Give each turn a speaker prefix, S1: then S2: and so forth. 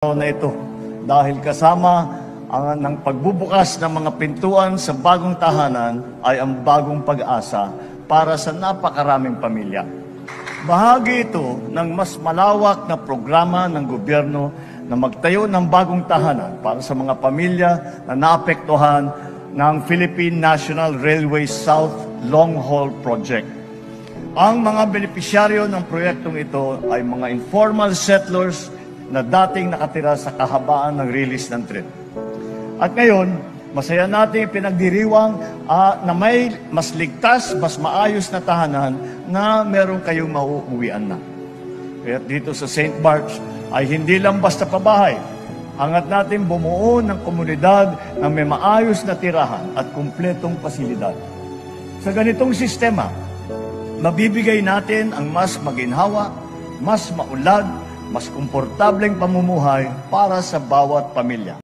S1: na ito dahil kasama ng pagbubukas ng mga pintuan sa bagong tahanan ay ang bagong pag-asa para sa napakaraming pamilya. Bahagi ito ng mas malawak na programa ng gobyerno na magtayo ng bagong tahanan para sa mga pamilya na naapektuhan ng Philippine National Railway South Long Haul Project. Ang mga benepisyaryo ng proyektong ito ay mga informal settlers na dating nakatira sa kahabaan ng release ng tren. At ngayon, masaya natin pinagdiriwang na may mas ligtas, mas maayos na tahanan na meron kayong mauuwian na. Kaya dito sa St. Bart's ay hindi lang basta pabahay. Hangat natin bumuo ng komunidad na may maayos na tirahan at kumpletong pasilidad. Sa ganitong sistema, mabibigay natin ang mas maginhawa, mas maulad, mas komportableng pamumuhay para sa bawat pamilya.